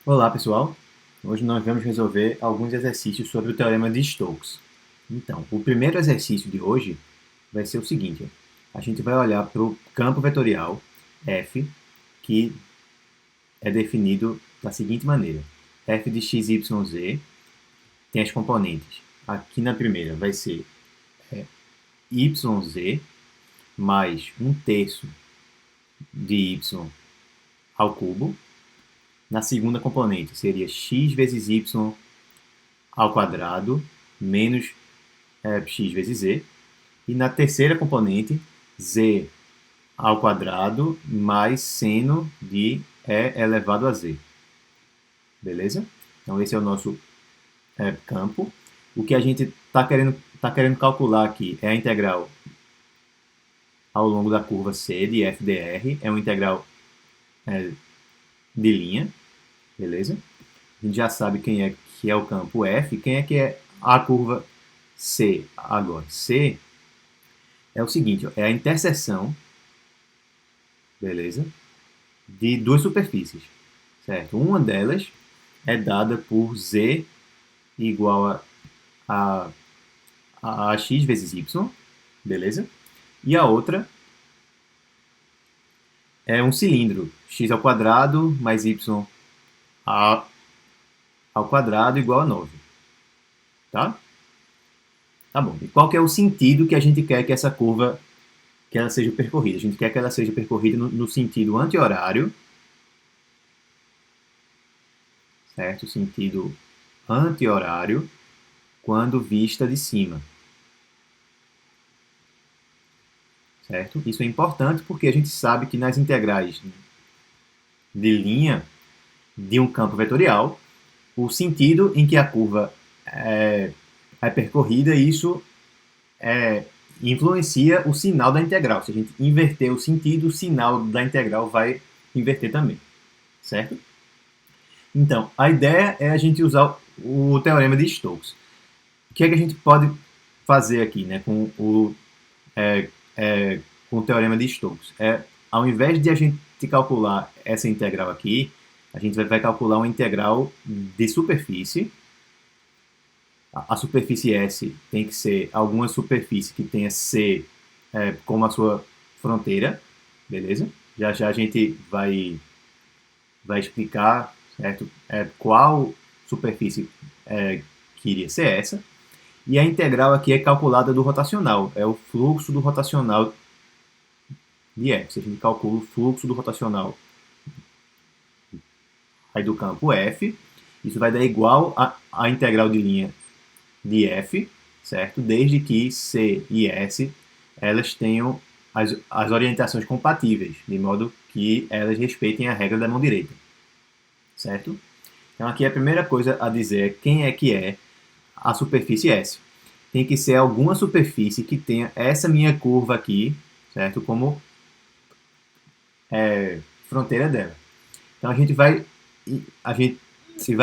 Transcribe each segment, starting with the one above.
Olá, pessoal. Hoje nós vamos resolver alguns exercícios sobre o Teorema de Stokes. Então, o primeiro exercício de hoje vai ser o seguinte: a gente vai olhar para o campo vetorial f, que é definido da seguinte maneira: f de x, y, z tem as componentes. Aqui na primeira vai ser yz mais 1/3 de y ao cubo. Na segunda componente seria x vezes y ao quadrado menos x vezes z. E na terceira componente, z ao quadrado mais seno de e elevado a z. Beleza? Então esse é o nosso campo. O que a gente está querendo calcular aqui é a integral ao longo da curva C de f dr. É uma integral de linha. Beleza? A gente já sabe quem é que é o campo F, quem é que é a curva C agora. C é o seguinte, ó, é a interseção, beleza, de duas superfícies, certo? Uma delas é dada por Z igual a x vezes y, beleza? E a outra é um cilindro, x ao quadrado mais y ao quadrado igual a 9, tá? Tá bom. E qual que é o sentido que a gente quer que essa curva que ela seja percorrida? A gente quer que ela seja percorrida no sentido anti-horário, certo? Sentido anti-horário quando vista de cima, certo? Isso é importante porque a gente sabe que nas integrais de linha de um campo vetorial, o sentido em que a curva é percorrida, isso influencia o sinal da integral. Se a gente inverter o sentido, o sinal da integral vai inverter também, certo? Então, a ideia é a gente usar o teorema de Stokes. O que é que a gente pode fazer aqui, né, com o teorema de Stokes? Ao invés de a gente calcular essa integral aqui, a gente vai calcular uma integral de superfície. A superfície S tem que ser alguma superfície que tenha C como a sua fronteira, beleza? Já já a gente vai explicar, certo? Qual superfície que iria ser essa. E a integral aqui é calculada do rotacional, é o fluxo do rotacional de F. A gente calcula o fluxo do rotacional aí do campo F, isso vai dar igual a integral de linha de F, certo? Desde que C e S elas tenham as orientações compatíveis, de modo que elas respeitem a regra da mão direita, certo? Então aqui a primeira coisa a dizer é quem é que é a superfície S. Tem que ser alguma superfície que tenha essa minha curva aqui, certo? Como fronteira dela. Então a gente vai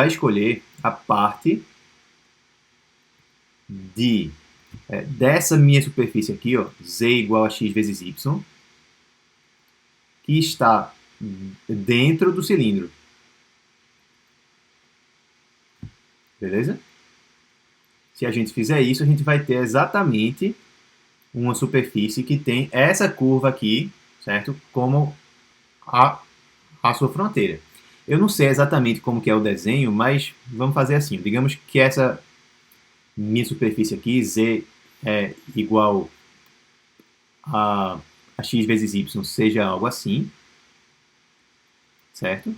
escolher a parte dessa minha superfície aqui, ó, z igual a x vezes y, que está dentro do cilindro. Beleza? Se a gente fizer isso, a gente vai ter exatamente uma superfície que tem essa curva aqui, certo? Como a sua fronteira. Eu não sei exatamente como que é o desenho, mas vamos fazer assim. Digamos que essa minha superfície aqui, z é igual a x vezes y, seja algo assim, certo?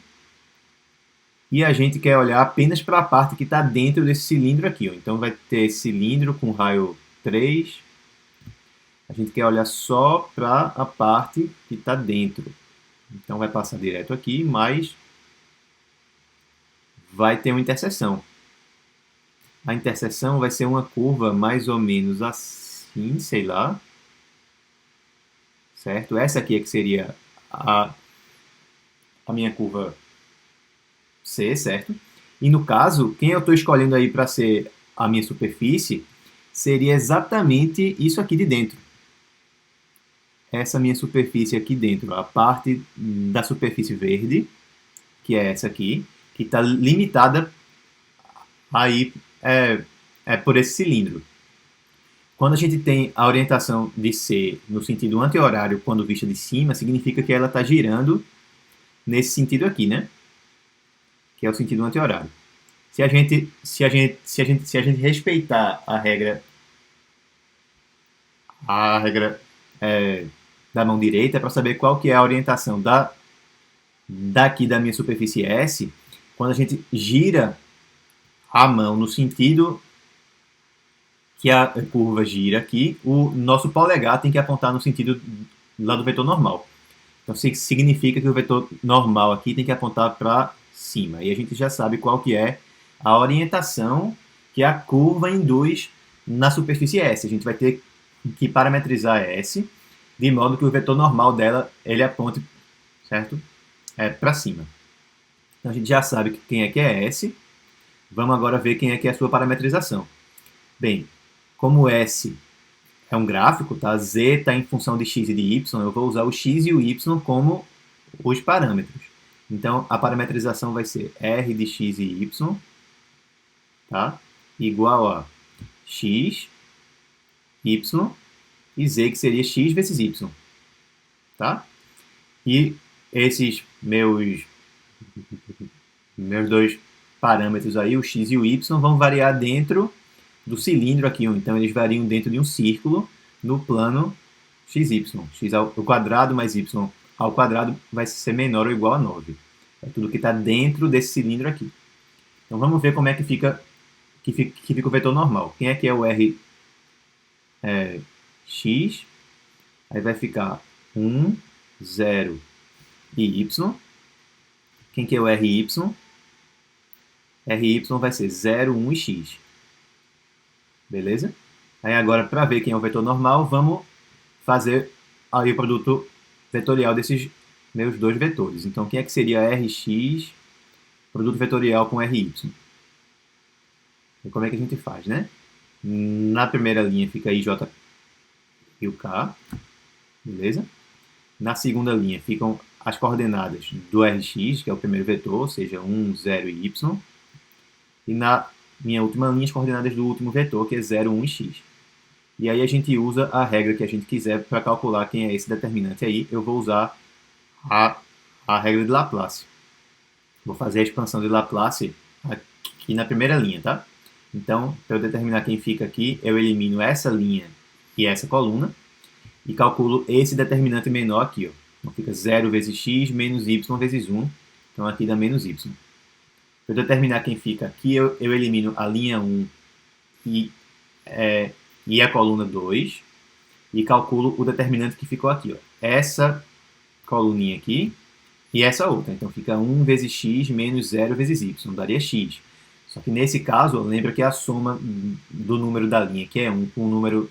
E a gente quer olhar apenas para a parte que está dentro desse cilindro aqui. Ó. Então vai ter esse cilindro com raio 3. A gente quer olhar só para a parte que está dentro. Então vai passar direto aqui, mas vai ter uma interseção. A interseção vai ser uma curva mais ou menos assim, sei lá. Certo? Essa aqui é que seria a minha curva C, certo? E no caso, quem eu estou escolhendo aí para ser a minha superfície seria exatamente isso aqui de dentro. Essa minha superfície aqui dentro, a parte da superfície verde, que é essa aqui, que está limitada aí por esse cilindro. Quando a gente tem a orientação de C no sentido anti-horário quando vista de cima, significa que ela está girando nesse sentido aqui, né? Que é o sentido anti-horário. Se a gente respeitar a regra da mão direita, para saber qual que é a orientação daqui da minha superfície S, quando a gente gira a mão no sentido que a curva gira aqui, o nosso polegar tem que apontar no sentido lá do vetor normal. Então, significa que o vetor normal aqui tem que apontar para cima. E a gente já sabe qual que é a orientação que a curva induz na superfície S. A gente vai ter que parametrizar S de modo que o vetor normal dela ele aponte, certo? Para cima. Então, a gente já sabe quem é que é S. Vamos agora ver quem é que é a sua parametrização. Bem, como S é um gráfico, tá? Z está em função de x e de y, eu vou usar o x e o y como os parâmetros. Então, a parametrização vai ser R de x e y, tá? Igual a x, y e z, que seria x vezes y, tá? E esses meus dois parâmetros aí, o x e o y, vão variar dentro do cilindro aqui, então eles variam dentro de um círculo no plano xy. X ao quadrado mais y ao quadrado vai ser menor ou igual a 9. É tudo que está dentro desse cilindro aqui. Então vamos ver como é que fica o vetor normal. Quem é que é o R x? Aí vai ficar 1, 0 e y. Quem que é o RY? RY vai ser 0, 1 e x. Beleza? Aí agora, para ver quem é o vetor normal, vamos fazer aí o produto vetorial desses meus dois vetores. Então, quem é que seria Rx, produto vetorial com Ry? E como é que a gente faz, né? Na primeira linha fica IJ e o K, beleza? Na segunda linha ficam as coordenadas do Rx, que é o primeiro vetor, ou seja, 1, 0 e y. E na minha última linha, as coordenadas do último vetor, que é 0, 1 e x. E aí a gente usa a regra que a gente quiser para calcular quem é esse determinante aí. Eu vou usar a regra de Laplace. Vou fazer a expansão de Laplace aqui na primeira linha, tá? Então, para eu determinar quem fica aqui, eu elimino essa linha e essa coluna e calculo esse determinante menor aqui, ó. Então fica 0 vezes x menos y vezes 1. Então aqui dá menos y. Para eu determinar quem fica aqui, eu elimino a linha 1 e a coluna 2 e calculo o determinante que ficou aqui, ó. Essa coluninha aqui e essa outra. Então fica 1 vezes x menos 0 vezes y, daria x. Só que nesse caso, lembra que a soma do número da linha, que é 1, com o número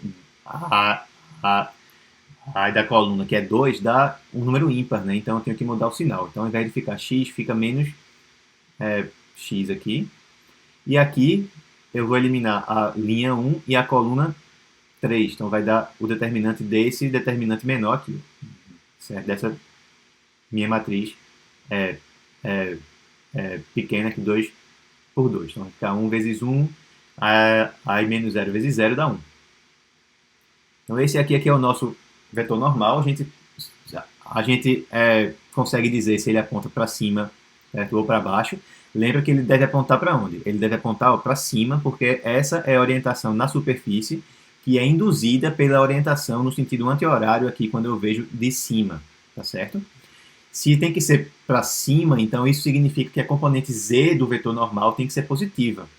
da coluna, que é 2, dá um número ímpar, né? Então eu tenho que mudar o sinal. Então ao invés de ficar x, fica menos x aqui. E aqui eu vou eliminar a linha 1 e a coluna 3. Então vai dar o determinante desse determinante menor aqui, certo? Dessa minha matriz pequena aqui, 2 por 2. Então vai ficar 1 vezes 1, aí menos 0 vezes 0 dá 1. Então esse aqui é o nosso vetor normal. A gente consegue dizer se ele aponta para cima, certo? Ou para baixo. Lembra que ele deve apontar para onde? Ele deve apontar para cima, porque essa é a orientação na superfície que é induzida pela orientação no sentido anti-horário aqui, quando eu vejo de cima, tá certo? Se tem que ser para cima, então isso significa que a componente z do vetor normal tem que ser positiva.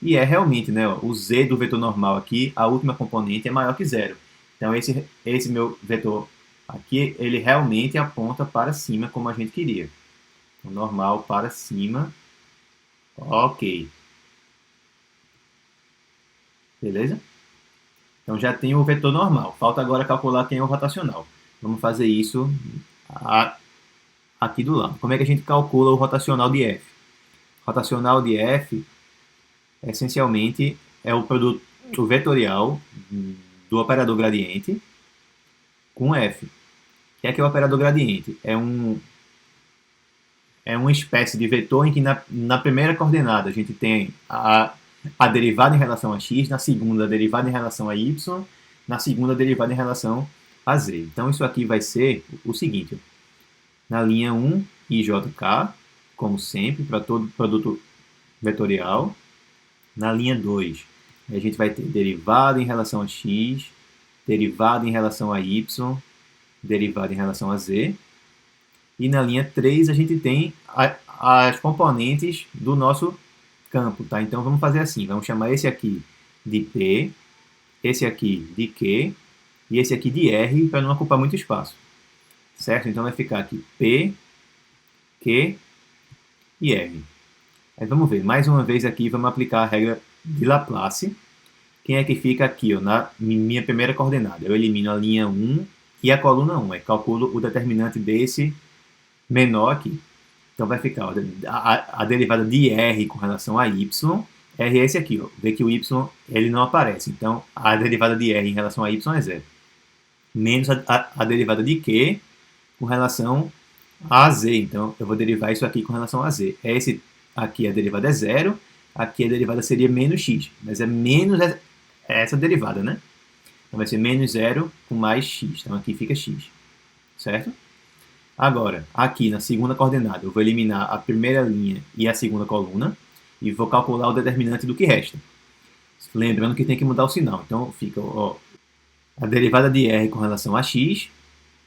E é realmente, né? O z do vetor normal aqui, a última componente é maior que zero. Então esse meu vetor aqui, ele realmente aponta para cima, como a gente queria. Então, normal para cima. Ok. Beleza? Então já tem o vetor normal. Falta agora calcular quem é o rotacional. Vamos fazer isso aqui do lado. Como é que a gente calcula o rotacional de F? O rotacional de F, essencialmente, é o produto vetorial do operador gradiente com F. O que é o operador gradiente? É é uma espécie de vetor em que na primeira coordenada a gente tem a derivada em relação a x, na segunda a derivada em relação a y, na segunda a derivada em relação a z. Então isso aqui vai ser o seguinte, na linha 1, IJK, como sempre, para todo produto vetorial. Na linha 2, a gente vai ter derivada em relação a x, derivada em relação a y, derivada em relação a z. E na linha 3, a gente tem as componentes do nosso campo, tá? Então vamos fazer assim, vamos chamar esse aqui de P, esse aqui de Q e esse aqui de R, para não ocupar muito espaço, certo? Então vai ficar aqui P, Q e R. Aí vamos ver, mais uma vez aqui, vamos aplicar a regra de Laplace. Quem é que fica aqui, ó, na minha primeira coordenada? Eu elimino a linha 1 e a coluna 1, aí calculo o determinante desse menor aqui. Então vai ficar ó, a derivada de R com relação a Y, R é esse aqui, ó. Vê que o Y ele não aparece, então a derivada de R em relação a Y é zero. Menos a derivada de Q com relação a Z, então eu vou derivar isso aqui com relação a Z. Esse aqui a derivada é zero, aqui a derivada seria menos x, mas é menos essa derivada, né? Então vai ser menos zero com mais x, então aqui fica x, certo? Agora, aqui na segunda coordenada, eu vou eliminar a primeira linha e a segunda coluna e vou calcular o determinante do que resta. Lembrando que tem que mudar o sinal. Então, fica ó, a derivada de R com relação a x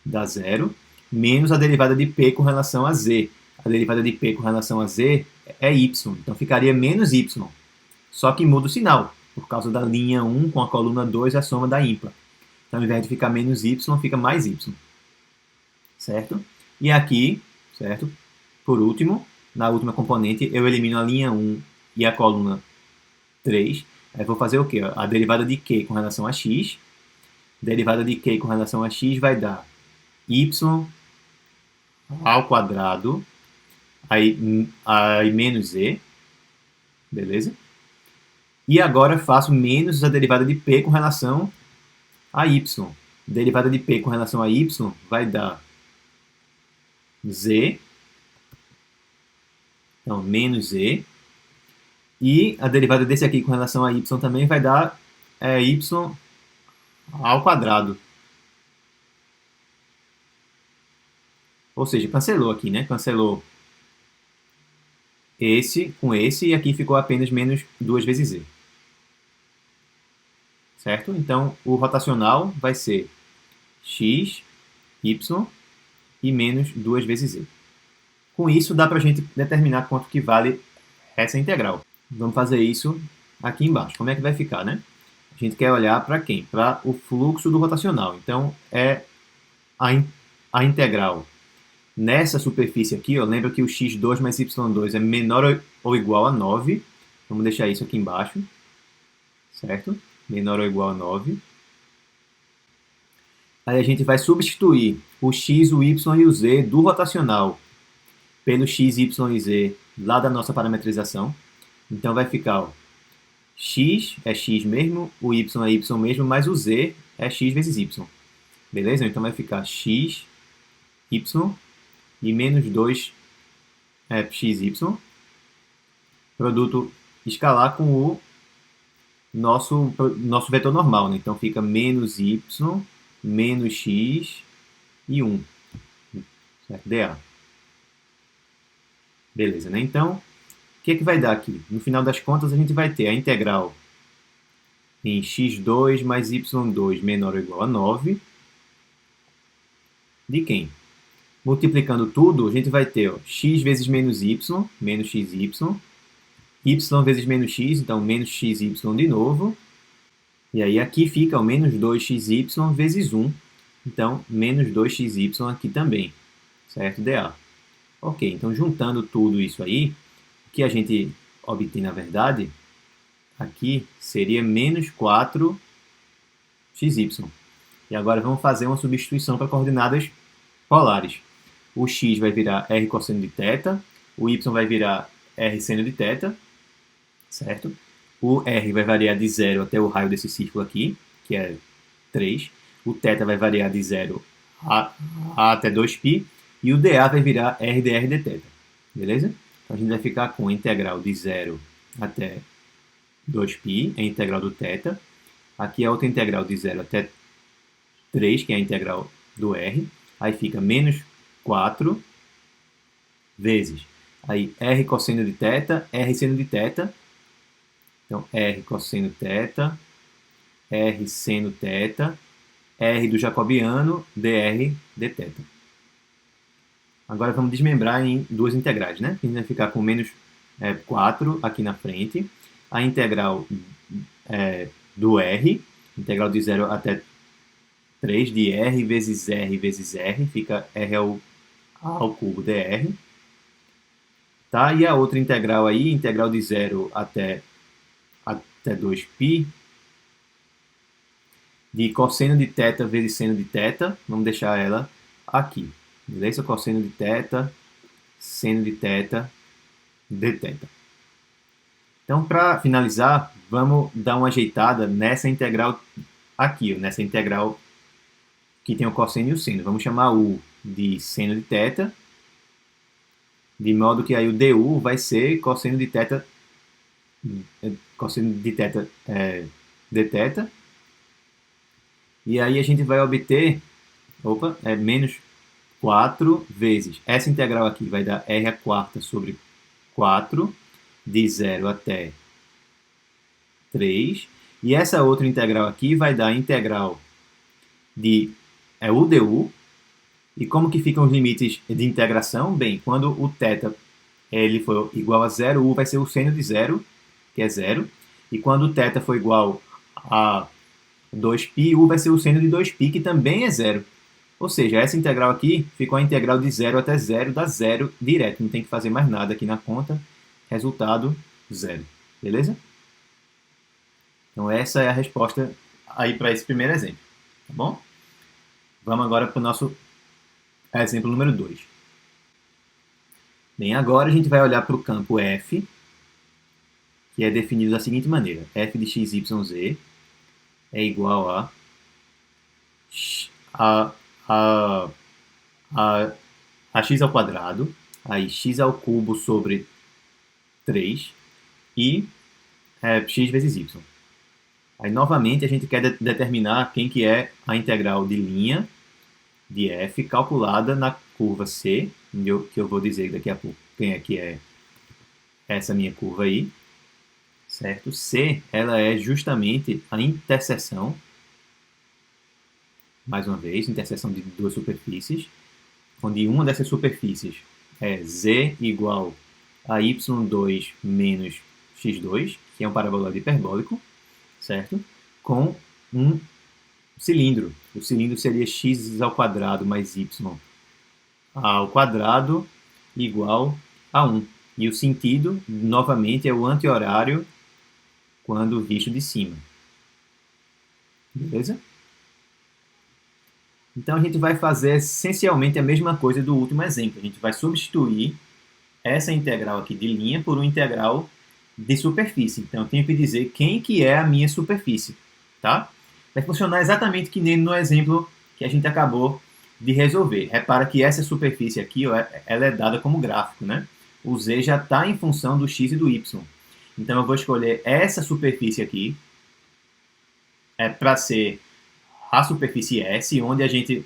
dá zero, menos a derivada de P com relação a Z. A derivada de P com relação a Z é y, então ficaria menos y. Só que muda o sinal, por causa da linha 1 com a coluna 2 a soma da ímpar. Então, ao invés de ficar menos y, fica mais y. Certo? E aqui, certo? Por último, na última componente, eu elimino a linha 1 e a coluna 3. Aí vou fazer o quê? A derivada de Q com relação a x. Derivada de Q com relação a x vai dar y ao quadrado, aí menos z, beleza? E agora faço menos a derivada de P com relação a y. Derivada de P com relação a y vai dar z, então menos z, e a derivada desse aqui com relação a y também vai dar y ao quadrado. Ou seja, cancelou aqui, né? Cancelou esse com esse e aqui ficou apenas menos 2 vezes z. Certo? Então, o rotacional vai ser x, y e menos 2 vezes z. Com isso, dá para a gente determinar quanto que vale essa integral. Vamos fazer isso aqui embaixo. Como é que vai ficar, né? A gente quer olhar para quem? Para o fluxo do rotacional. Então, é a integral nessa superfície aqui. Ó, lembra que o x2 mais y2 é menor ou igual a 9. Vamos deixar isso aqui embaixo. Certo? Menor ou igual a 9. Aí a gente vai substituir o x, o y e o z do rotacional pelo x, y e z lá da nossa parametrização. Então vai ficar, ó, x é x mesmo, o y é y mesmo, mas o z é x vezes y. Beleza? Então vai ficar x, y e menos 2 xy, produto escalar com o nosso vetor normal, né? Então fica menos y, menos x e 1. Certo? dA. Beleza, né? Então, o que é que vai dar aqui? No final das contas, a gente vai ter a integral em x2 mais y2 menor ou igual a 9. De quem? Multiplicando tudo, a gente vai ter ó, x vezes menos xy, y vezes menos x, então menos xy de novo. E aí aqui fica o menos 2xy vezes 1, então menos 2xy aqui também, certo? dA. Ok, então juntando tudo isso aí, o que a gente obtém na verdade, aqui seria menos 4xy. E agora vamos fazer uma substituição para coordenadas polares. O x vai virar r cosseno de θ, o y vai virar r seno de θ, certo? O r vai variar de 0 até o raio desse círculo aqui, que é 3. O θ vai variar de 0 a até 2π. E o dA vai virar r dr dθ. beleza? Então a gente vai ficar com a integral de 0 até 2π, a integral do θ. Aqui é outra integral de 0 até 3, que é a integral do r. Aí fica menos 4 vezes. Aí r cosseno de θ, r seno de θ. Então, r cosseno θ, r seno θ, r do jacobiano, dr dθ. Agora vamos desmembrar em duas integrais, né? A gente vai ficar com menos 4 aqui na frente. A integral do r, integral de 0 até 3 de r vezes r, fica r ao cubo dr. Tá? E a outra integral aí, integral de 0 até 2π, de cosseno de θ vezes seno de θ, vamos deixar ela aqui. Beleza? Cosseno de θ, seno de θ, dθ. Então, para finalizar, vamos dar uma ajeitada nessa integral aqui, nessa integral que tem o cosseno e o seno. Vamos chamar U de seno de θ, de modo que aí o du vai ser cosseno de θ dθ. E aí a gente vai obter menos 4 vezes. Essa integral aqui vai dar r a quarta sobre 4, de 0 até 3. E essa outra integral aqui vai dar a integral de u du. E como que ficam os limites de integração? Bem, quando o θ ele for igual a 0, u vai ser o seno de 0, que é 0. E quando o θ for igual a 2π, u vai ser o seno de 2π, que também é 0. Ou seja, essa integral aqui ficou a integral de 0 até 0, dá 0 direto. Não tem que fazer mais nada aqui na conta. Resultado, 0. Beleza? Então essa é a resposta aí para esse primeiro exemplo. Tá bom? Vamos agora para o nosso exemplo número 2. Bem, agora a gente vai olhar para o campo f, que é definido da seguinte maneira. F de x, y, z é igual a x ao quadrado, aí x ao cubo sobre 3 e x vezes y. Aí, novamente, a gente quer determinar quem que é a integral de linha de f calculada na curva C, que eu vou dizer daqui a pouco quem é que é essa minha curva aí, certo? C, ela é justamente a interseção, mais uma vez, interseção de duas superfícies, onde uma dessas superfícies é z igual a y2 menos x2, que é um paraboloide hiperbólico, certo? Com um cilindro. O cilindro seria x ao quadrado mais y ao quadrado igual a 1. E o sentido, novamente, é o anti-horário quando visto de cima. Beleza? Então a gente vai fazer essencialmente a mesma coisa do último exemplo. A gente vai substituir essa integral aqui de linha por uma integral de superfície. Então eu tenho que dizer quem que é a minha superfície. Tá? Vai funcionar exatamente que nem no exemplo que a gente acabou de resolver. Repara que essa superfície aqui, ó, ela é dada como gráfico, né? O z já está em função do x e do y. Então eu vou escolher essa superfície aqui para ser a superfície S, onde a gente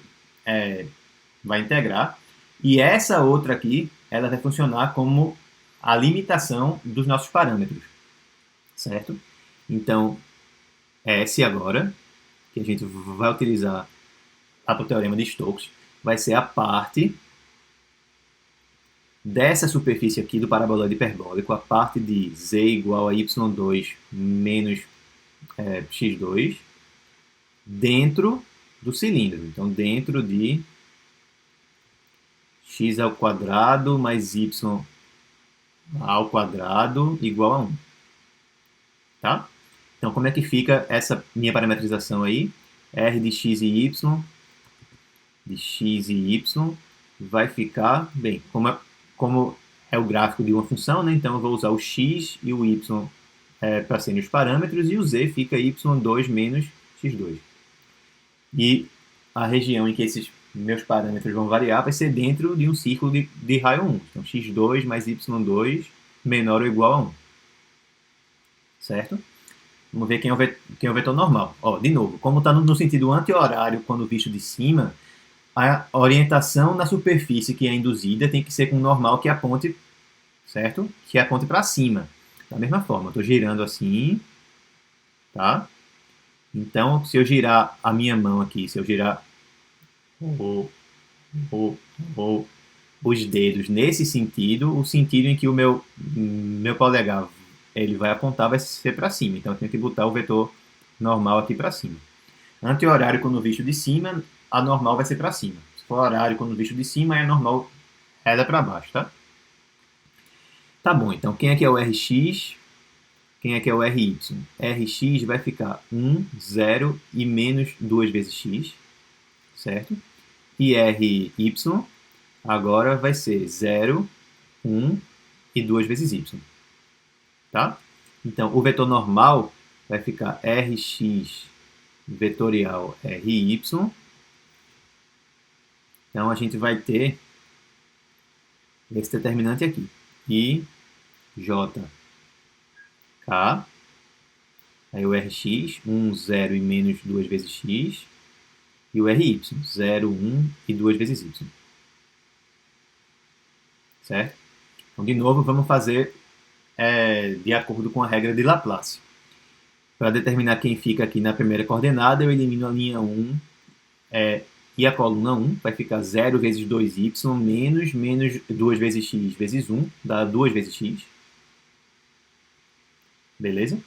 vai integrar. E essa outra aqui, ela vai funcionar como a limitação dos nossos parâmetros. Certo? Então, S agora, que a gente vai utilizar para o teorema de Stokes, vai ser a parte dessa superfície aqui do paraboloide hiperbólico, a parte de z igual a y2 menos x2, dentro do cilindro. Então, dentro de x ao quadrado mais y ao quadrado igual a 1. Tá? Então, como é que fica essa minha parametrização aí? R de x e y vai ficar, bem, como é o gráfico de uma função, né? Então eu vou usar o x e o y para serem os parâmetros, e o z fica y2 menos x2. E a região em que esses meus parâmetros vão variar, vai ser dentro de um círculo de raio 1. Então, x2 mais y2 menor ou igual a 1. Certo? Vamos ver quem é o vetor normal. Ó, de novo, como está no sentido anti-horário quando visto de cima, a orientação na superfície que é induzida tem que ser com um normal que aponte, certo? Que aponte para cima. Da mesma forma, eu estou girando assim, tá? Então, se eu girar a minha mão aqui, se eu girar o, o, o, os dedos nesse sentido, o sentido em que o meu polegar ele vai apontar vai ser para cima. Então, eu tenho que botar o vetor normal aqui para cima. Anti-horário quando visto de cima, a normal vai ser para cima. Se for horário quando visto de cima, a normal reta para baixo, tá? Tá bom, então quem é que é o Rx? Quem é que é o Ry? Rx vai ficar 1, 0 e menos 2 vezes x, certo? E Ry agora vai ser 0, 1 e 2 vezes y, tá? Então, o vetor normal vai ficar Rx vetorial Ry. Então, a gente vai ter esse determinante aqui. I, J, K. Aí o Rx, 1, 0 e menos 2 vezes x. E o Ry, 0, 1 e 2 vezes y. Certo? Então, de novo, vamos fazer de acordo com a regra de Laplace. Para determinar quem fica aqui na primeira coordenada, eu elimino a linha 1 e a coluna 1. Vai ficar 0 vezes 2y menos 2 vezes x vezes 1, dá 2 vezes x. Beleza?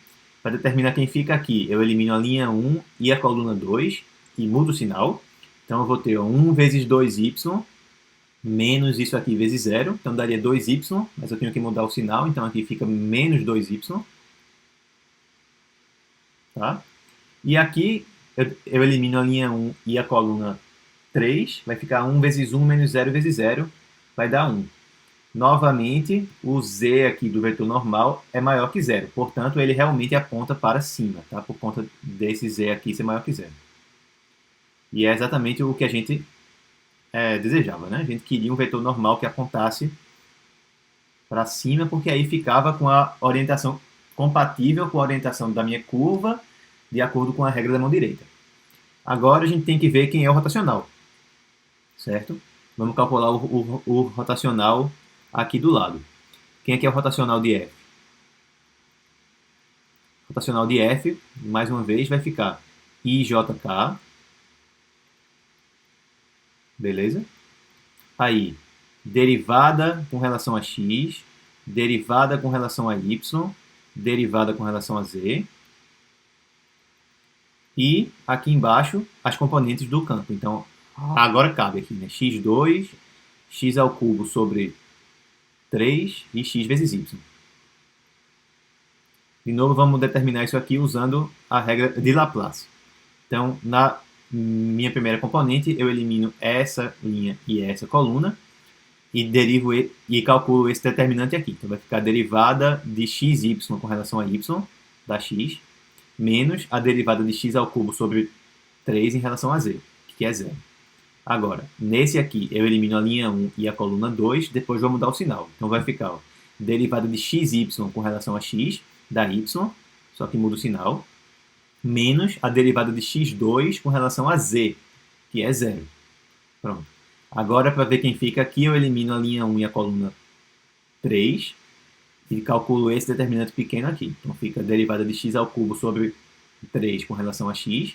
Para determinar quem fica aqui, eu elimino a linha 1 e a coluna 2 e mudo o sinal. Então, eu vou ter 1 vezes 2y menos isso aqui vezes 0. Então, daria 2y, mas eu tenho que mudar o sinal. Então, aqui fica menos 2y. Tá? E aqui, eu elimino a linha 1 e a coluna 3. Vai ficar 1 vezes 1 menos 0 vezes 0. Vai dar 1. Novamente, o z aqui do vetor normal é maior que 0. Portanto, ele realmente aponta para cima, tá? Por conta desse z aqui ser maior que 0. E é exatamente o que a gente desejava, né? A gente queria um vetor normal que apontasse para cima, porque aí ficava com a orientação compatível com a orientação da minha curva, de acordo com a regra da mão direita. Agora a gente tem que ver quem é o rotacional, certo? Vamos calcular o rotacional aqui do lado. Quem é que é o rotacional de F? O rotacional de F, mais uma vez, vai ficar IJK. Beleza? Aí, derivada com relação a x, derivada com relação a y, derivada com relação a z. E aqui embaixo, as componentes do campo. Então, agora cabe aqui, né? x2, x ao cubo sobre 3 e x vezes y. De novo, vamos determinar isso aqui usando a regra de Laplace. Então, na minha primeira componente, eu elimino essa linha e essa coluna e derivo e calculo esse determinante aqui. Então, vai ficar a derivada de xy com relação a y, da x, menos a derivada de x ao cubo sobre 3 em relação a z, que é 0. Agora, nesse aqui, eu elimino a linha 1 e a coluna 2, depois vou mudar o sinal. Então, vai ficar ó, derivada de xy com relação a x, da y, só que muda o sinal, menos a derivada de x2 com relação a z, que é 0. Pronto. Agora, para ver quem fica aqui, eu elimino a linha 1 e a coluna 3 e calculo esse determinante pequeno aqui. Então, fica a derivada de x ao cubo sobre 3 com relação a x,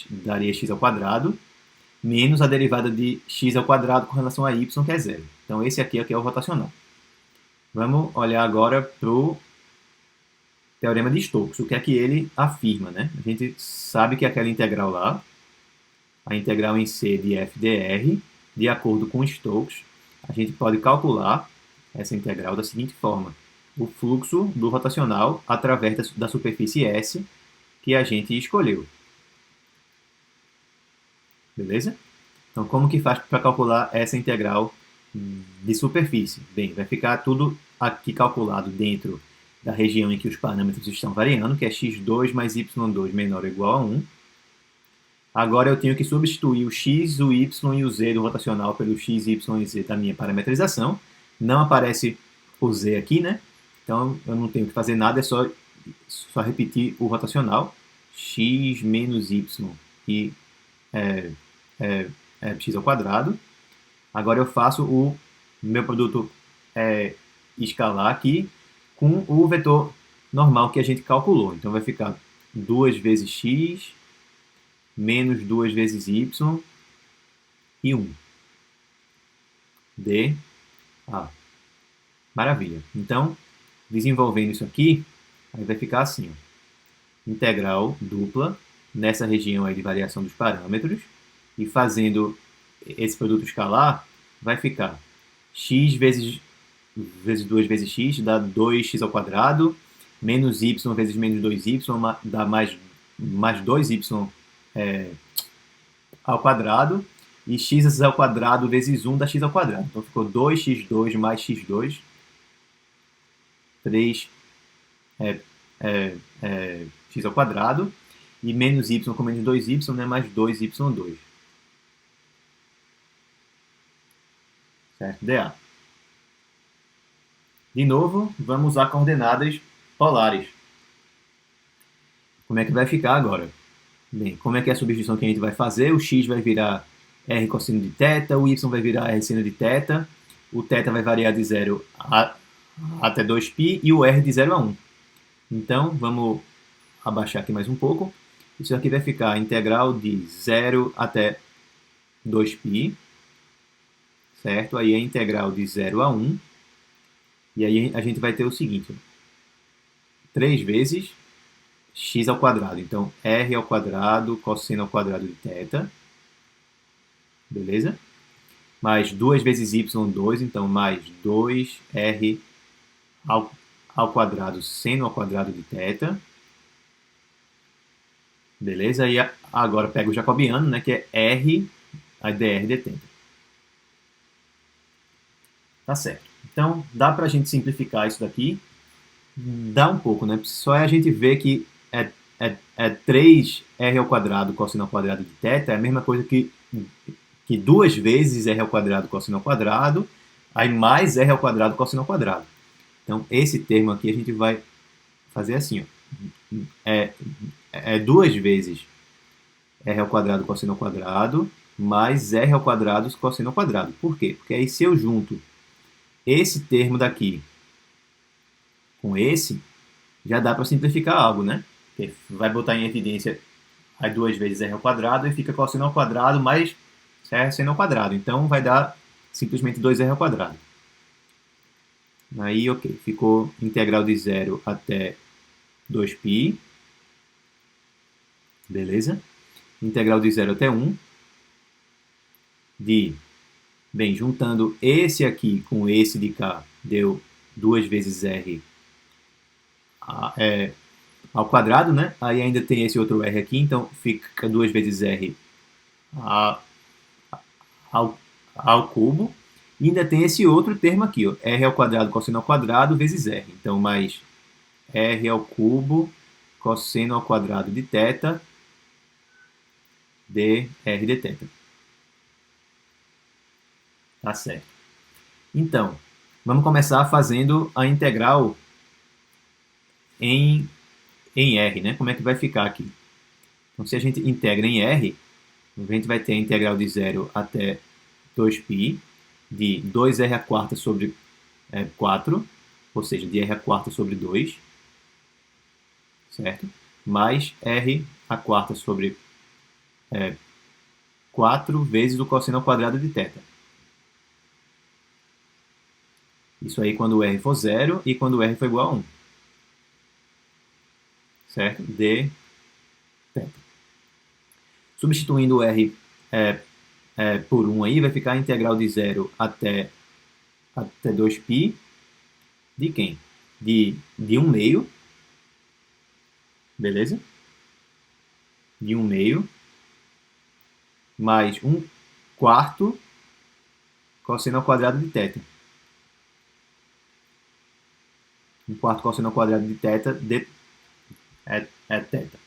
daria x ao quadrado, menos a derivada de x ao quadrado com relação a y, que é 0. Então, esse aqui é o rotacional. Vamos olhar agora para o Teorema de Stokes. O que é que ele afirma, né? A gente sabe que aquela integral lá, a integral em C de f dr, de acordo com Stokes, a gente pode calcular essa integral da seguinte forma. O fluxo do rotacional através da superfície S que a gente escolheu. Beleza? Então, como que faz para calcular essa integral de superfície? Bem, vai ficar tudo aqui calculado dentro da região em que os parâmetros estão variando, que é x2 mais y2 menor ou igual a 1. Agora eu tenho que substituir o x, o y e o z do rotacional pelo x, y e z da minha parametrização. Não aparece o z aqui, né? Então eu não tenho que fazer nada, é só repetir o rotacional. X menos y e x ao quadrado. Agora eu faço o meu produto escalar aqui com o vetor normal que a gente calculou. Então vai ficar 2 vezes x menos 2 vezes y e 1. D, A. Maravilha. Então, desenvolvendo isso aqui, aí vai ficar assim, ó. Integral dupla nessa região aí de variação dos parâmetros e fazendo esse produto escalar, vai ficar x vezes 2 vezes x dá 2x ao quadrado, menos y vezes menos 2y dá mais 2y ao quadrado, e x ao quadrado vezes 1 dá x ao quadrado. Então ficou 2x2 mais x2, 3 x ao quadrado, e menos y com menos 2y, né, mais 2y2. Certo? dA. De novo, vamos usar coordenadas polares. Como é que vai ficar agora? Bem, como é que é a substituição que a gente vai fazer? O x vai virar r cosseno de θ, o y vai virar r seno de θ, o θ vai variar de 0 até 2π e o r de 0 a 1. Então, vamos abaixar aqui mais um pouco. Isso aqui vai ficar integral de 0 até 2π, certo? Aí é integral de 0 a 1. E aí a gente vai ter o seguinte, 3 vezes x ao quadrado. Então, r ao quadrado cosseno ao quadrado de θ. Beleza? Mais 2 vezes y, 2. Então, mais 2r ao quadrado seno ao quadrado de θ. Beleza? E agora pega o jacobiano, né, que é r a dr dθ. Tá certo. Então, dá para a gente simplificar isso daqui? Dá um pouco, né? Só é a gente ver que 3r ao quadrado cosseno ao quadrado de θ é a mesma coisa que 2 vezes r ao quadrado cosseno ao quadrado, aí mais r ao quadrado cosseno ao quadrado. Então, esse termo aqui a gente vai fazer assim, ó. É 2 vezes r ao quadrado cosseno ao quadrado mais r ao quadrado cosseno ao quadrado. Por quê? Porque aí se eu junto esse termo daqui com esse, já dá para simplificar algo, né? Porque vai botar em evidência as 2 vezes r ao quadrado e fica cosseno ao quadrado mais r seno ao quadrado. Então vai dar simplesmente 2r ao quadrado. Aí, ok, ficou integral de 0 até 2π. Beleza? Integral de 0 até 1. Bem, juntando esse aqui com esse de cá, deu 2 vezes r ao quadrado, né? Aí ainda tem esse outro r aqui, então fica 2 vezes r ao cubo. E ainda tem esse outro termo aqui, ó, r ao quadrado cosseno ao quadrado vezes r. Então, mais r ao cubo cosseno ao quadrado de θ dr dθ. Tá certo. Então, vamos começar fazendo a integral em R, né? Como é que vai ficar aqui? Então, se a gente integra em R, a gente vai ter a integral de 0 até 2π de 2r a quarta sobre 4, ou seja, de r a quarta sobre 2, certo? Mais r a quarta sobre 4 vezes o cosseno ao quadrado de θ. Isso aí quando o r for 0 e quando o r for igual a 1. Certo? D θ. Substituindo o r por 1 aí, vai ficar a integral de 0 até 2π de quem? De 1 meio, beleza? De 1 meio, mais 1 quarto cosseno ao quadrado de θ. 1 quarto cosseno ao quadrado de θ é θ.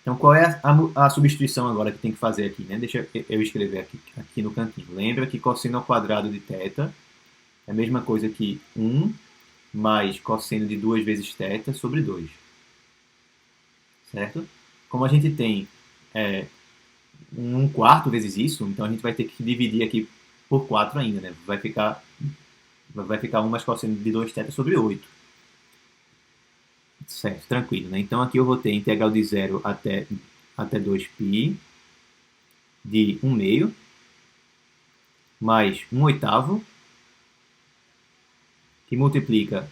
Então, qual é a substituição agora que tem que fazer aqui, né? Deixa eu escrever aqui no cantinho. Lembra que cosseno ao quadrado de θ é a mesma coisa que 1 mais cosseno de 2 vezes θ sobre 2. Certo? Como a gente tem 1/4 vezes isso, então a gente vai ter que dividir aqui por 4 ainda, né? Vai ficar 1 mais cosseno de 2θ sobre 8. Certo, tranquilo, né? Então aqui eu vou ter integral de 0 até 2π de 1 meio mais 1 oitavo, que multiplica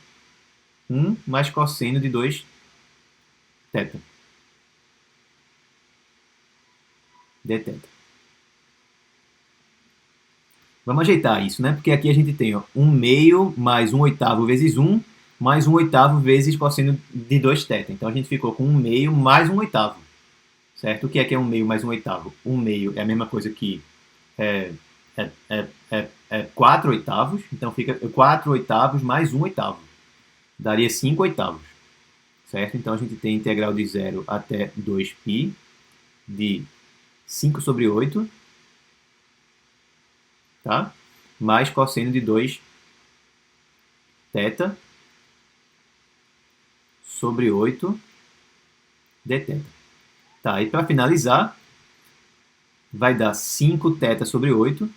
1 mais cosseno de 2θ dθ. Vamos ajeitar isso, né? Porque aqui a gente tem 1 meio mais 1 oitavo vezes 1 mais 1 oitavo vezes cosseno de 2θ. Então a gente ficou com 1 meio mais 1 oitavo. Certo? O que é 1 meio mais 1 oitavo? 1 meio é a mesma coisa que 4 oitavos. Então fica 4 oitavos mais 1 oitavo. Daria 5 oitavos. Certo? Então a gente tem integral de 0 até 2π de 5 sobre 8, tá? Mais cosseno de 2θ sobre 8 dθ. Tá, e para finalizar, vai dar 5θ sobre 8,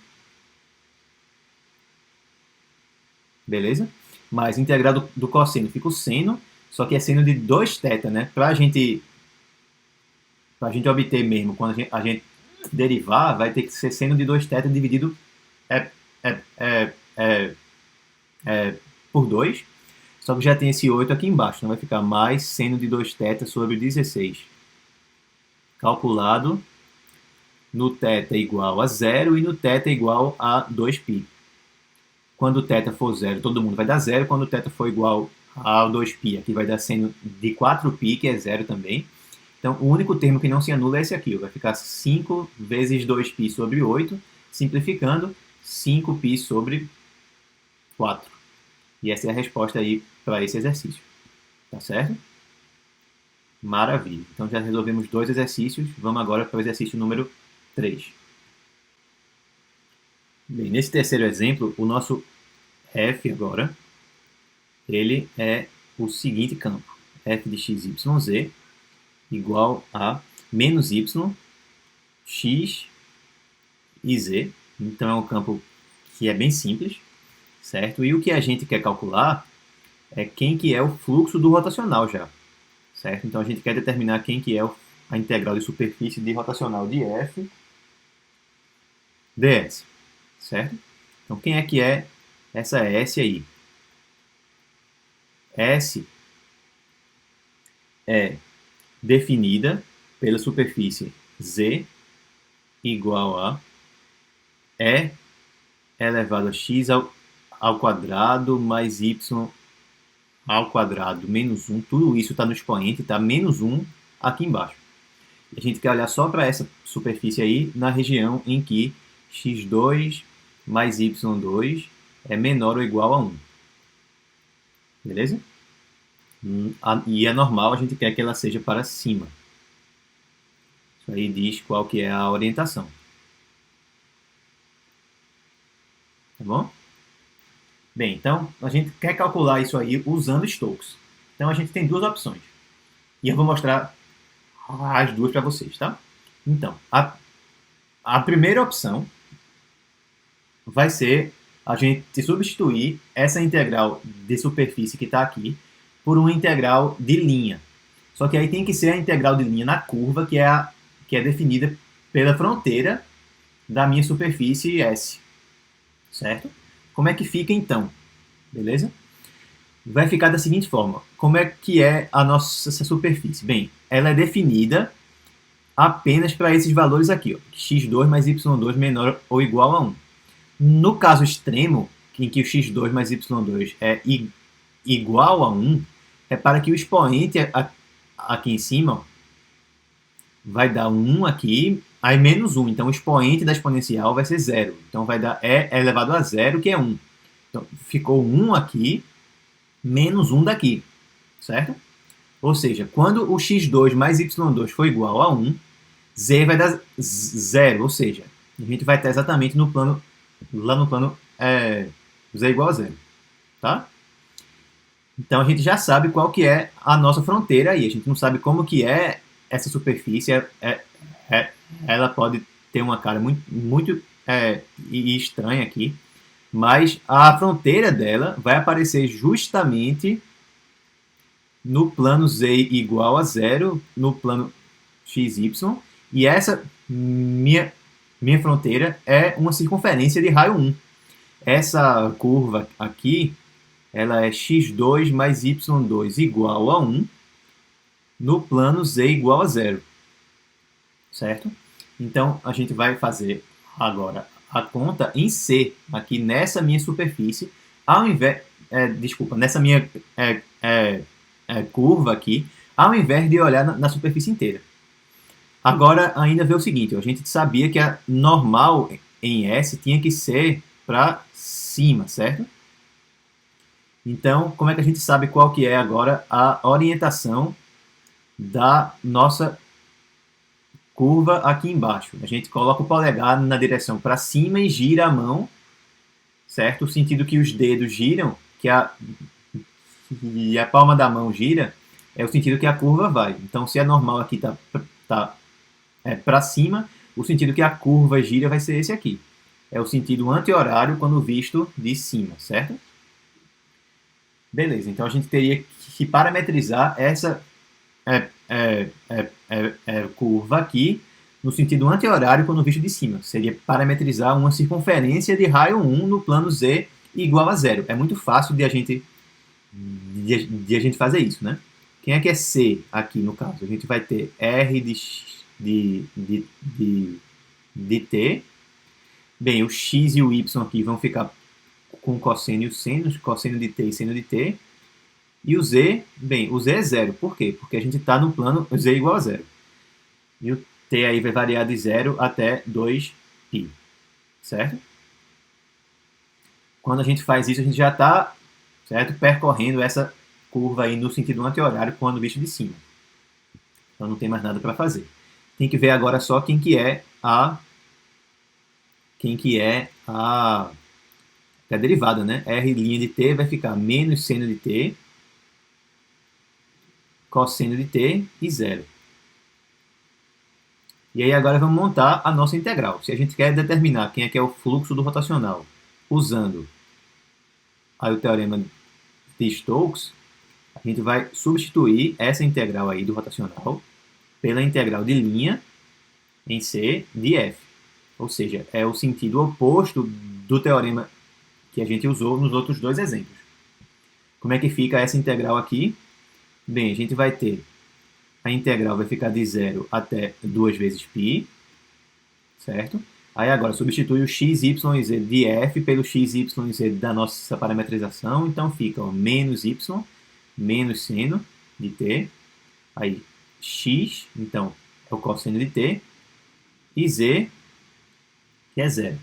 beleza? Mais integral do cosseno fica o seno, só que é seno de 2θ, né? Para a gente obter mesmo, quando a gente derivar, vai ter que ser seno de 2θ dividido por 2, só que já tem esse 8 aqui embaixo, então vai ficar mais seno de 2θ sobre 16, calculado no θ igual a 0 e no θ igual a 2π. Quando o θ for 0, todo mundo vai dar 0. Quando o θ for igual a 2π, aqui vai dar seno de 4π, que é 0 também. Então, o único termo que não se anula é esse aqui. Vai ficar 5 vezes 2π sobre 8, simplificando, 5π sobre 4. E essa é a resposta aí para esse exercício. Tá certo? Maravilha. Então, já resolvemos 2 exercícios. Vamos agora para o exercício número 3. Bem, nesse terceiro exemplo, o nosso f agora, ele é o seguinte campo. F de x, y, z igual a menos y, x e z. Então, é um campo que é bem simples, certo? E o que a gente quer calcular é quem que é o fluxo do rotacional já, certo? Então, a gente quer determinar quem que é a integral de superfície de rotacional de f ds, certo? Então, quem é que é essa S aí? S é definida pela superfície Z igual a E elevado a x ao quadrado mais y ao quadrado menos 1. Tudo isso está no expoente, está menos 1 aqui embaixo. A gente quer olhar só para essa superfície aí na região em que x2 mais y2 é menor ou igual a 1. Beleza? E é normal, a gente quer que ela seja para cima. Isso aí diz qual que é a orientação. Tá bom? Bem, então a gente quer calcular isso aí usando Stokes. Então a gente tem duas opções. E eu vou mostrar as duas para vocês, tá? Então, a primeira opção vai ser a gente substituir essa integral de superfície que está aqui por uma integral de linha. Só que aí tem que ser a integral de linha na curva, que é definida pela fronteira da minha superfície S. Certo? Como é que fica então? Beleza? Vai ficar da seguinte forma. Como é que é a nossa superfície? Bem, ela é definida apenas para esses valores aqui, ó, x2 mais y2 menor ou igual a 1. No caso extremo, em que o x2 mais y2 é igual a 1, é para que o expoente aqui em cima, ó, vai dar 1 aqui, aí menos 1. Então, o expoente da exponencial vai ser 0. Então, vai dar e elevado a 0, que é 1. Então, ficou 1 aqui, menos 1 daqui, certo? Ou seja, quando o x2 mais y2 for igual a 1, z vai dar 0. Ou seja, a gente vai estar exatamente no plano, lá no plano z igual a 0. Tá? Então a gente já sabe qual que é a nossa fronteira aí. A gente não sabe como que é essa superfície. Ela pode ter uma cara muito estranha aqui. Mas a fronteira dela vai aparecer justamente no plano z igual a 0, no plano xy. E essa minha fronteira é uma circunferência de raio 1. Essa curva aqui, ela é x2 mais y2 igual a 1 no plano z igual a 0. Certo? Então, a gente vai fazer agora a conta em C, aqui nessa minha superfície, ao invés... nessa minha curva aqui, ao invés de olhar na superfície inteira. Agora, ainda vê o seguinte, a gente sabia que a normal em S tinha que ser para cima, certo? Então, como é que a gente sabe qual que é agora a orientação da nossa curva aqui embaixo? A gente coloca o polegar na direção para cima e gira a mão, certo? O sentido que os dedos giram, e a palma da mão gira, é o sentido que a curva vai. Então, se a normal aqui tá para cima, o sentido que a curva gira vai ser esse aqui. É o sentido anti-horário quando visto de cima, certo? Beleza, então a gente teria que parametrizar essa curva aqui no sentido anti-horário quando visto de cima. Seria parametrizar uma circunferência de raio 1 no plano Z igual a 0. É muito fácil de a gente fazer isso, né? Quem é que é C aqui no caso? A gente vai ter R de T. Bem, o X e o Y aqui vão ficar com o cosseno e o seno, cosseno de T e seno de T. E o Z, bem, o Z é 0. Por quê? Porque a gente está no plano Z igual a 0. E o T aí vai variar de 0 até 2π. Certo? Quando a gente faz isso, a gente já está, certo, percorrendo essa curva aí no sentido anti-horário quando visto de cima. Então não tem mais nada para fazer. Tem que ver agora só quem que é a derivada, né? R' de t vai ficar menos seno de t, cosseno de t e 0. E aí agora vamos montar a nossa integral. Se a gente quer determinar quem é que é o fluxo do rotacional usando aí o teorema de Stokes, a gente vai substituir essa integral aí do rotacional pela integral de linha em C de F. Ou seja, é o sentido oposto do teorema que a gente usou nos outros dois exemplos. Como é que fica essa integral aqui? Bem, a gente vai ter a integral vai ficar de 0 até 2 vezes π, certo? Aí agora substitui o x, y e z de f pelo x, y e z da nossa parametrização, então fica menos y, menos seno de t, aí x, então é o cosseno de t, e z, que é 0.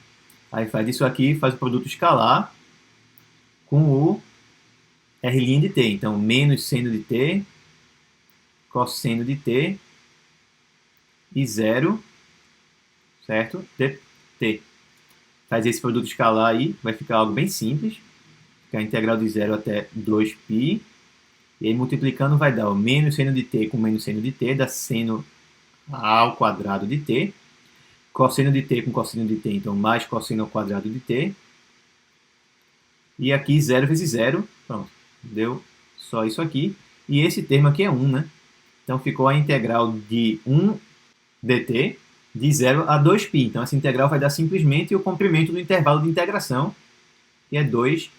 Aí faz isso aqui, faz o produto escalar com o R' de t. Então, menos seno de t, cosseno de t e 0, certo? De t. Faz esse produto escalar aí, vai ficar algo bem simples. Fica a integral de 0 até 2π. E aí, multiplicando, vai dar o menos seno de t com menos seno de t, dá seno ao quadrado de t. Cosseno de t com cosseno de t, então mais cosseno ao quadrado de t. E aqui 0 vezes 0, pronto, deu só isso aqui. E esse termo aqui é 1, né? Então ficou a integral de 1 dt de 0 a 2π. Então essa integral vai dar simplesmente o comprimento do intervalo de integração, que é 2π.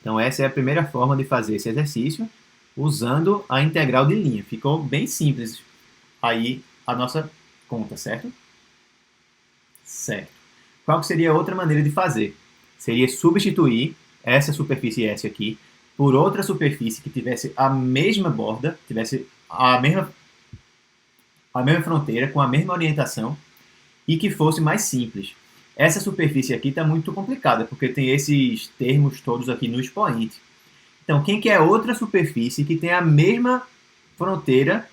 Então essa é a primeira forma de fazer esse exercício, usando a integral de linha. Ficou bem simples aí a nossa conta, certo? Certo. Qual seria a outra maneira de fazer? Seria substituir essa superfície S aqui por outra superfície que tivesse a mesma borda, tivesse a mesma fronteira, com a mesma orientação e que fosse mais simples. Essa superfície aqui está muito complicada, porque tem esses termos todos aqui no expoente. Então, quem quer outra superfície que tem a mesma fronteira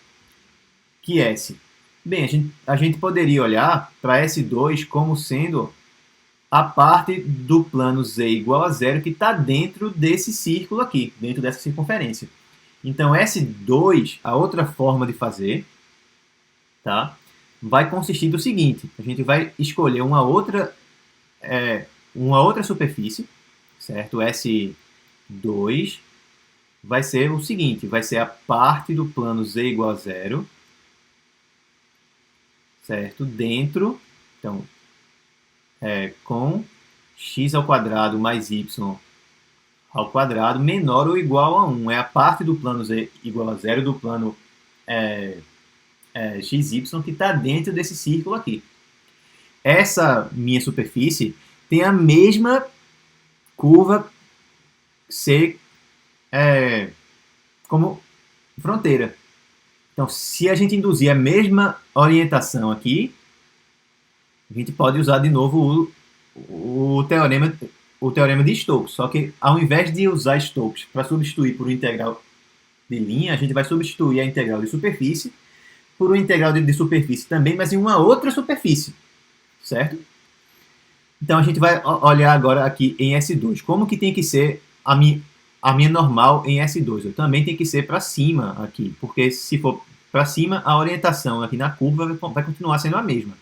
que S? Bem, a gente poderia olhar para S2 como sendo a parte do plano Z igual a zero que está dentro desse círculo aqui, dentro dessa circunferência. Então, S2, a outra forma de fazer, tá, vai consistir do seguinte: a gente vai escolher uma outra superfície, certo? S2 vai ser o seguinte, vai ser a parte do plano Z igual a zero, certo? Dentro, então, com x ao quadrado mais y ao quadrado menor ou igual a 1. É a parte do plano Z igual a zero do plano xy que está dentro desse círculo aqui. Essa minha superfície tem a mesma curva C como fronteira. Então, se a gente induzir a mesma orientação aqui, a gente pode usar de novo o teorema de Stokes. Só que, ao invés de usar Stokes para substituir por um integral de linha, a gente vai substituir a integral de superfície por um integral de superfície também, mas em uma outra superfície, certo? Então, a gente vai olhar agora aqui em S2. Como que tem que ser a minha normal em S2? Eu também tem que ser para cima aqui, porque se for para cima, a orientação aqui na curva vai continuar sendo a mesma,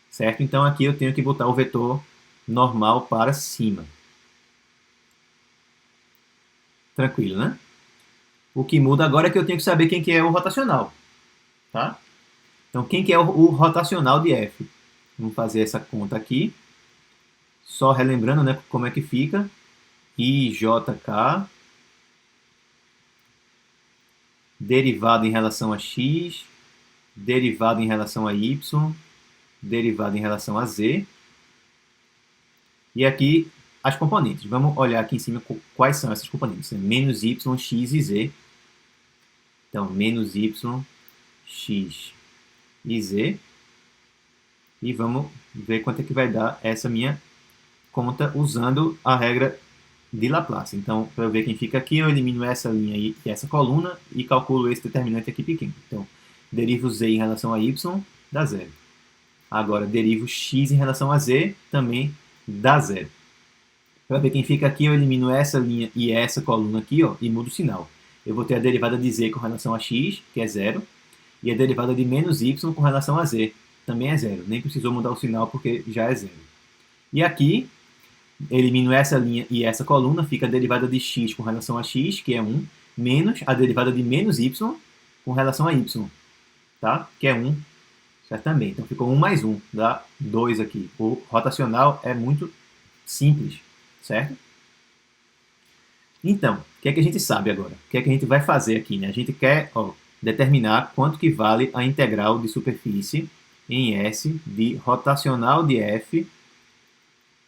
certo? Então, aqui eu tenho que botar o vetor normal para cima. Tranquilo, né? O que muda agora é que eu tenho que saber quem que é o rotacional, tá? Então, quem que é o rotacional de F? Vamos fazer essa conta aqui. Só relembrando, né, como é que fica. IJK derivado em relação a x, derivado em relação a y, derivado em relação a z. E aqui as componentes. Vamos olhar aqui em cima quais são essas componentes. Menos y, x e z. Então, menos y, x e z. E vamos ver quanto é que vai dar essa minha conta usando a regra de Laplace. Então, para eu ver quem fica aqui, eu elimino essa linha e essa coluna e calculo esse determinante aqui pequeno. Então, derivo z em relação a y, dá zero. Agora, derivo x em relação a z, também dá zero. Para ver quem fica aqui, eu elimino essa linha e essa coluna aqui, ó, e mudo o sinal. Eu vou ter a derivada de z com relação a x, que é zero, e a derivada de menos y com relação a z, também é zero. Nem precisou mudar o sinal porque já é zero. E aqui, elimino essa linha e essa coluna, fica a derivada de x com relação a x, que é 1, menos a derivada de menos y com relação a y, tá? Que é 1, certo? Também. Então, ficou 1 mais 1, dá 2 aqui. O rotacional é muito simples, certo? Então, o que é que a gente sabe agora? O que é que a gente vai fazer aqui, né? A gente quer determinar quanto que vale a integral de superfície em S de rotacional de F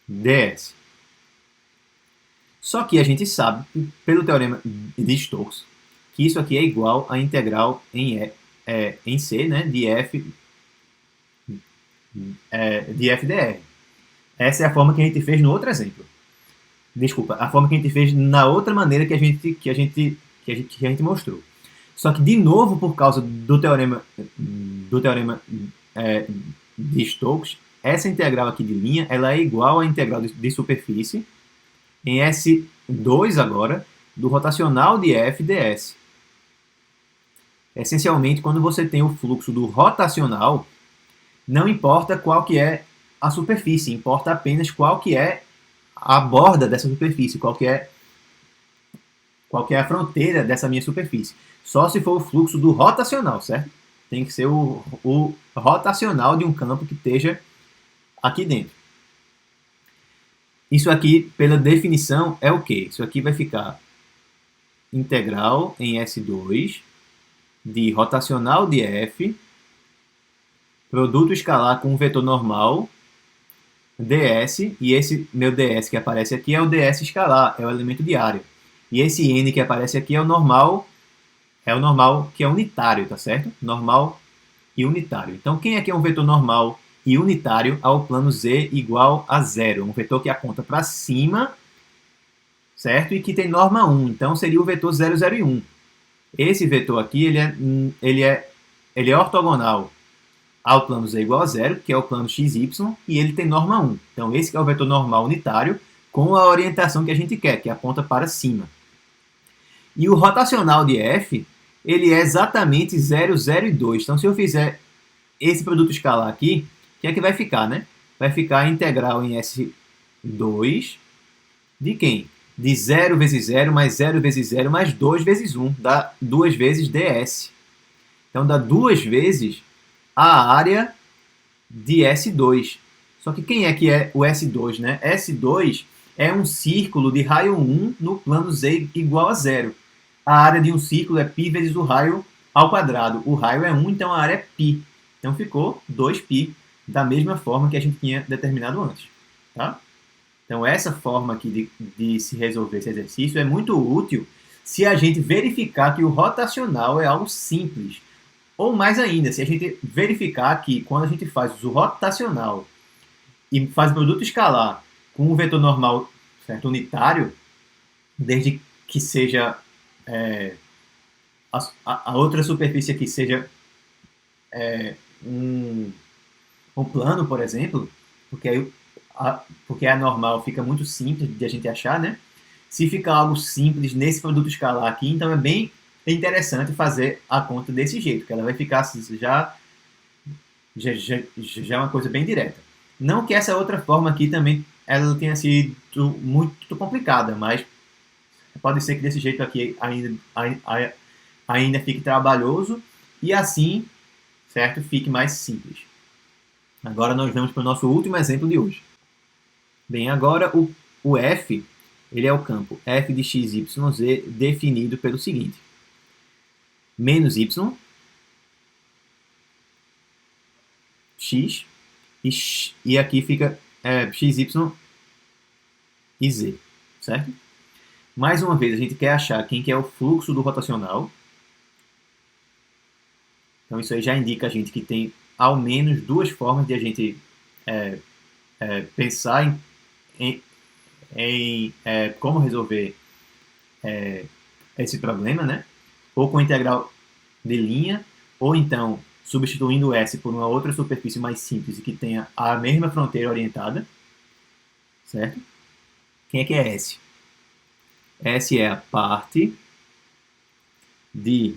ds. Só que a gente sabe, pelo teorema de Stokes, que isso aqui é igual à integral em C, né, de f dr. Essa é a forma que a gente fez no outro exemplo. Desculpa, a forma que a gente fez na outra maneira que a gente mostrou. Só que, de novo, por causa do teorema de Stokes, essa integral aqui de linha ela é igual à integral de superfície em S2 agora, do rotacional de f ds. Essencialmente, quando você tem o fluxo do rotacional, não importa qual que é a superfície, importa apenas qual que é a borda dessa superfície, qual que é a fronteira dessa minha superfície. Só se for o fluxo do rotacional, certo? Tem que ser o rotacional de um campo que esteja aqui dentro. Isso aqui, pela definição, é o quê? Isso aqui vai ficar integral em S2 de rotacional de F, produto escalar com um vetor normal, ds, e esse meu ds que aparece aqui é o ds escalar, é o elemento de área. E esse n que aparece aqui é o normal que é unitário, tá certo? Normal e unitário. Então, quem aqui é um vetor normal e unitário ao plano z igual a zero? Um vetor que aponta para cima, certo? E que tem norma 1. Então, seria o vetor 0, 0 e 1. Esse vetor aqui, ele é ortogonal ao plano z igual a zero, que é o plano xy, e ele tem norma 1. Então, esse é o vetor normal unitário com a orientação que a gente quer, que aponta para cima. E o rotacional de f, ele é exatamente 0, 0 e 2. Então, se eu fizer esse produto escalar aqui, o que é que vai ficar, né? Vai ficar a integral em S2 de quem? De 0 vezes 0 mais 0 vezes 0 mais 2 vezes 1. Dá 2 vezes ds. Então, dá 2 vezes a área de S2. Só que quem é que é o S2, né? S2 é um círculo de raio 1 no plano z igual a 0. A área de um círculo é π vezes o raio ao quadrado. O raio é 1, então a área é π. Então ficou 2π, da mesma forma que a gente tinha determinado antes. Tá? Então essa forma aqui de se resolver esse exercício é muito útil se a gente verificar que o rotacional é algo simples. Ou mais ainda, se a gente verificar que quando a gente faz o rotacional e faz o produto escalar com um vetor normal, certo, unitário, desde que seja a outra superfície aqui seja um plano, por exemplo, porque a normal fica muito simples de a gente achar, né? Se ficar algo simples nesse produto escalar aqui, então é bem interessante fazer a conta desse jeito, que ela vai ficar já é uma coisa bem direta. Não que essa outra forma aqui também ela tenha sido muito complicada, mas pode ser que desse jeito aqui ainda fique trabalhoso e assim, certo, fique mais simples. Agora nós vamos para o nosso último exemplo de hoje. Bem, agora o f, ele é o campo f de x, y, z definido pelo seguinte. Menos y, x, e aqui fica x, y e z, certo? Mais uma vez, a gente quer achar quem que é o fluxo do rotacional. Então isso aí já indica a gente que tem ao menos duas formas de a gente pensar em como resolver esse problema, né? Ou com integral de linha, ou então substituindo S por uma outra superfície mais simples e que tenha a mesma fronteira orientada, certo? Quem é que é S? S é a parte de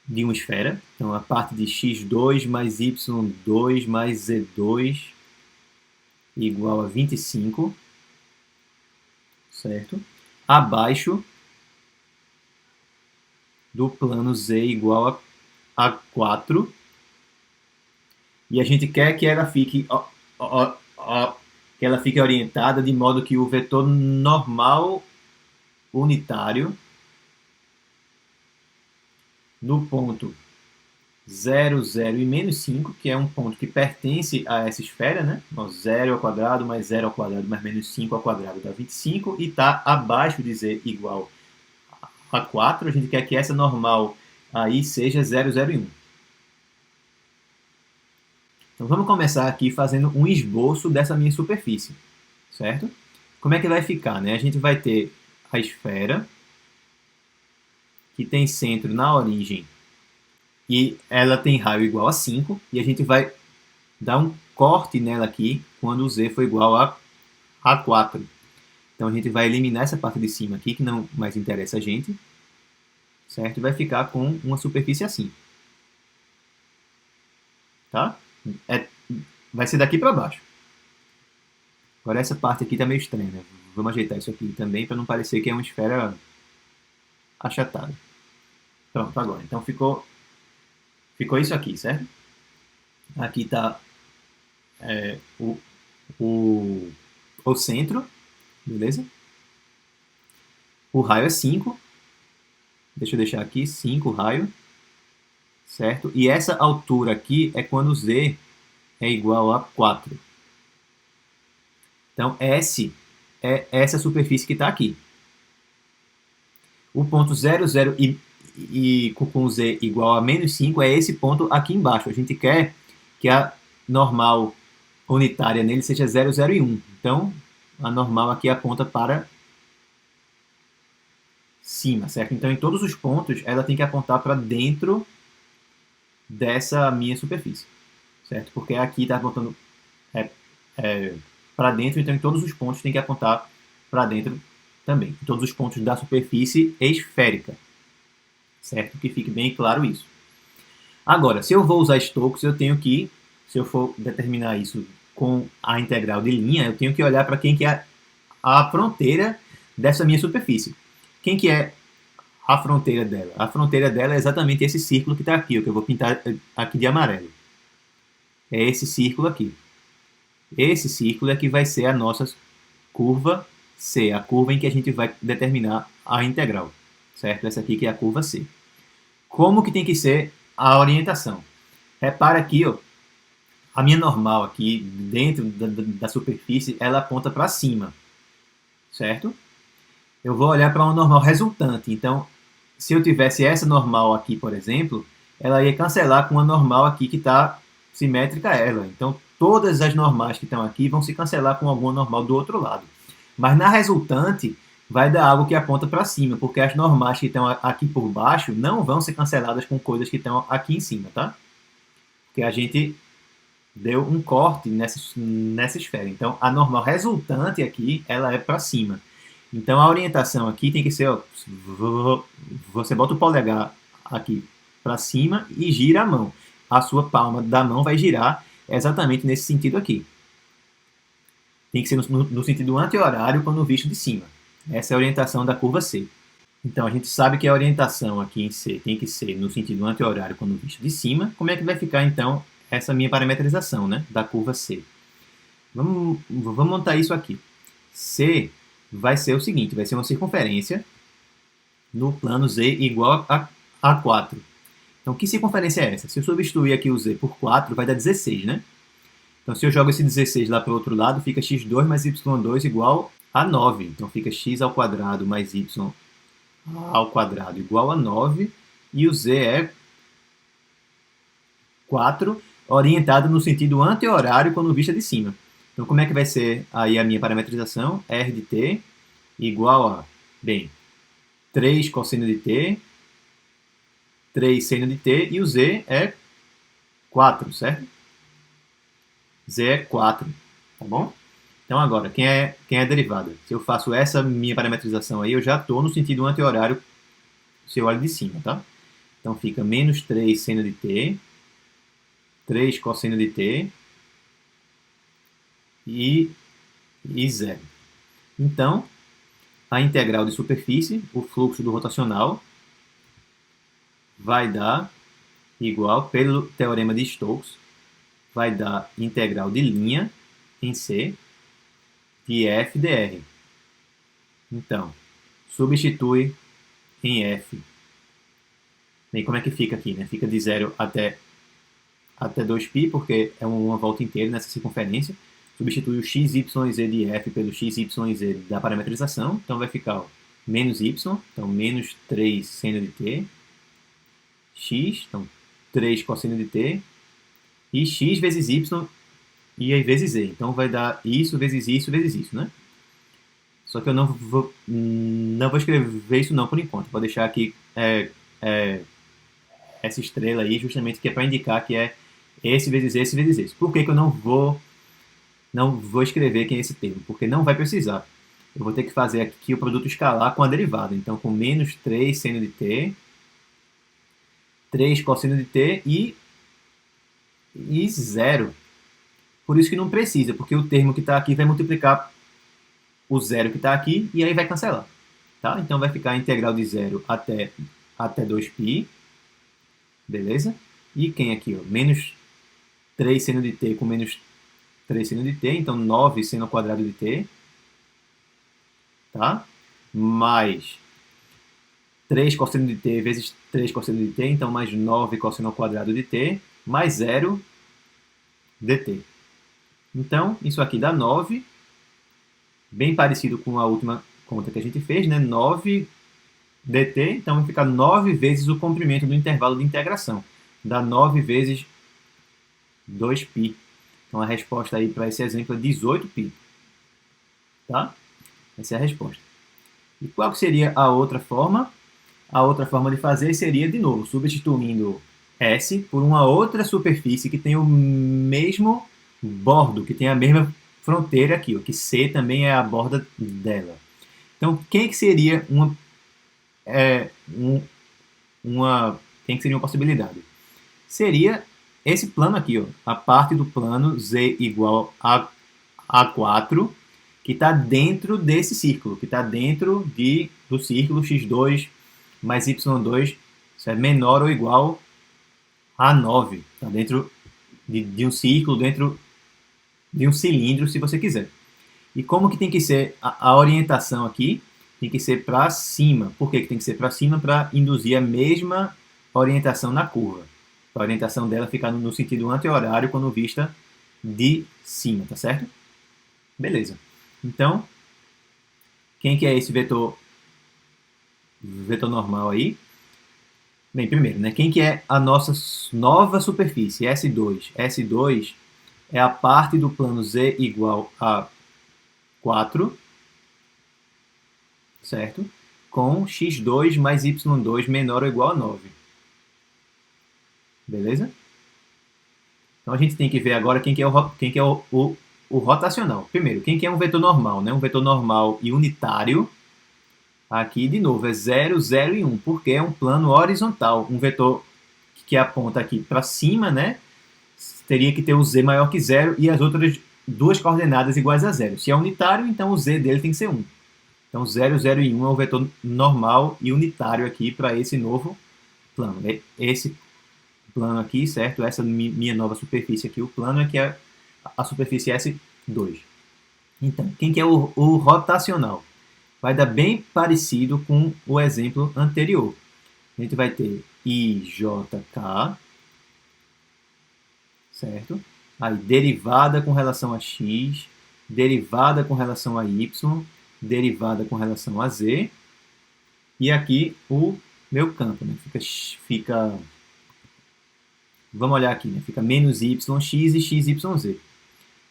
uma esfera, então a parte de x2 mais y2 mais z2 igual a 25, certo? Abaixo do plano z igual a 4, e a gente quer que ela fique orientada de modo que o vetor normal unitário no ponto 0, 0 e menos 5, que é um ponto que pertence a essa esfera, né? 0 ao quadrado mais 0 ao quadrado mais menos 5 ao quadrado dá 25, e está abaixo de z igual a 4, a gente quer que essa normal aí seja 0, 0 e 1. Então vamos começar aqui fazendo um esboço dessa minha superfície, certo? Como é que vai ficar, né? A gente vai ter a esfera, que tem centro na origem, e ela tem raio igual a 5, e a gente vai dar um corte nela aqui quando o z for igual a 4. Então a gente vai eliminar essa parte de cima aqui, que não mais interessa a gente, certo? E vai ficar com uma superfície assim. Tá? Vai ser daqui para baixo. Agora essa parte aqui está meio estranha, né? Vamos ajeitar isso aqui também para não parecer que é uma esfera achatada. Pronto, agora. Então ficou isso aqui, certo? Aqui está o centro, beleza? O raio é 5. Deixa eu deixar aqui, 5 raio, certo? E essa altura aqui é quando z é igual a 4. Então, S é essa superfície que está aqui. O ponto 0, 0 e com z igual a menos 5 é esse ponto aqui embaixo. A gente quer que a normal unitária nele seja 0, 0 e 1. Então, a normal aqui aponta para cima, certo? Então, em todos os pontos, ela tem que apontar para dentro dessa minha superfície, certo? Porque aqui está apontando para dentro, então em todos os pontos tem que apontar para dentro também. Em todos os pontos da superfície esférica, certo? Que fique bem claro isso. Agora, se eu vou usar Stokes, eu tenho que, se eu for determinar isso com a integral de linha, eu tenho que olhar para quem que é a fronteira dessa minha superfície. Quem que é a fronteira dela? A fronteira dela é exatamente esse círculo que está aqui, o que eu vou pintar aqui de amarelo. É esse círculo aqui. Esse círculo é que vai ser a nossa curva C, a curva em que a gente vai determinar a integral, certo? Essa aqui que é a curva C. Como que tem que ser a orientação? Repara aqui, ó, a minha normal aqui, dentro da superfície, ela aponta para cima, certo? Eu vou olhar para uma normal resultante. Então, se eu tivesse essa normal aqui, por exemplo, ela ia cancelar com uma normal aqui que está simétrica a ela. Então, todas as normais que estão aqui vão se cancelar com alguma normal do outro lado. Mas na resultante, vai dar algo que aponta para cima, porque as normais que estão aqui por baixo não vão ser canceladas com coisas que estão aqui em cima, tá? Porque a gente deu um corte nessa esfera. Então, a normal resultante aqui, ela é para cima. Então, a orientação aqui tem que ser, ó, você bota o polegar aqui para cima e gira a mão. A sua palma da mão vai girar exatamente nesse sentido aqui. Tem que ser no sentido anti-horário quando visto de cima. Essa é a orientação da curva C. Então, a gente sabe que a orientação aqui em C tem que ser no sentido anti-horário quando visto de cima. Como é que vai ficar, então, essa minha parametrização, né, da curva C? Vamos montar isso aqui. C vai ser o seguinte, vai ser uma circunferência no plano Z igual a 4. Então, que circunferência é essa? Se eu substituir aqui o Z por 4, vai dar 16, né? Então, se eu jogo esse 16 lá para o outro lado, fica x2 mais y2 igual a 9. Então, fica x ao quadrado mais y ao quadrado igual a 9. E o z é 4, orientado no sentido anti-horário quando vista de cima. Então, como é que vai ser aí a minha parametrização? R de t igual a, bem, 3 cosseno de t, 3 seno de t, e o z é 4, certo? Z é 4, tá bom? Então agora, quem é a derivada? Se eu faço essa minha parametrização aí, eu já estou no sentido anti-horário se eu olho de cima, tá? Então fica menos 3 seno de t, 3 cosseno de t e 0. Então, a integral de superfície, o fluxo do rotacional, vai dar igual, pelo teorema de Stokes, vai dar integral de linha em C de f dr. Então, substitui em f. Bem, como é que fica aqui, né? Fica de 0 até 2π, porque é uma volta inteira nessa circunferência. Substitui o x, y e z de f pelo x, y e z da parametrização. Então, vai ficar ó, menos y, então menos 3 seno de t, x, então 3 cosseno de t, e x vezes y e aí vezes z. Então vai dar isso vezes isso, né? Só que eu não vou escrever isso não por enquanto. Vou deixar aqui essa estrela aí justamente que é para indicar que é esse vezes esse vezes esse. Por que eu não vou escrever aqui esse termo? Porque não vai precisar. Eu vou ter que fazer aqui o produto escalar com a derivada. Então com menos 3 seno de t, 3 cosseno de t e 0. Por isso que não precisa, porque o termo que está aqui vai multiplicar o zero que está aqui e aí vai cancelar. Tá? Então vai ficar a integral de 0 até 2π. Beleza? E quem aqui? Ó? Menos 3 seno de t com menos 3 seno de t, então 9 seno ao quadrado de t. Tá? Mais 3 cosseno de t vezes 3 cosseno de t, então mais 9 cosseno ao quadrado de t, mais 0 dt. Então, isso aqui dá 9, bem parecido com a última conta que a gente fez, né? 9 dt, então vai ficar 9 vezes o comprimento do intervalo de integração. Dá 9 vezes 2π. Então, a resposta aí para esse exemplo é 18π. Tá? Essa é a resposta. E qual que seria a outra forma? A outra forma de fazer seria, de novo, substituindo S por uma outra superfície que tem o mesmo bordo, que tem a mesma fronteira aqui, ó, que C também é a borda dela. Então, quem que seria quem que seria uma possibilidade? Seria esse plano aqui, ó, a parte do plano Z igual a 4, que está dentro desse círculo, que está dentro do círculo x2 mais y2, isso é menor ou igual a 9. Está dentro de um círculo, dentro de um cilindro, se você quiser. E como que tem que ser a orientação aqui? Tem que ser para cima. Por que tem que ser para cima? Para induzir a mesma orientação na curva. A orientação dela ficar no sentido anti-horário quando vista de cima, tá certo? Beleza. Então, quem que é esse vetor normal aí? Bem, primeiro, né? Quem que é a nossa nova superfície? S2. S2 é a parte do plano Z igual a 4, certo? Com x2 mais y2 menor ou igual a 9. Beleza? Então a gente tem que ver agora quem que é o rotacional. Primeiro, quem que é um vetor normal? Né? Um vetor normal e unitário. Aqui, de novo, é 0, 0 e 1, porque é um plano horizontal. Um vetor que aponta aqui para cima, né? Teria que ter o z maior que 0 e as outras duas coordenadas iguais a 0. Se é unitário, então o z dele tem que ser 1. Então 0, 0 e 1 é um vetor normal e unitário aqui para esse novo plano. Esse plano aqui, certo? Essa minha nova superfície aqui, o plano é que é a superfície S2. Então, quem que é o rotacional? Vai dar bem parecido com o exemplo anterior. A gente vai ter IJK, certo? Aí, derivada com relação a x, derivada com relação a y, derivada com relação a z, e aqui o meu campo, né? Vamos olhar aqui, né? Fica menos yx e xyz.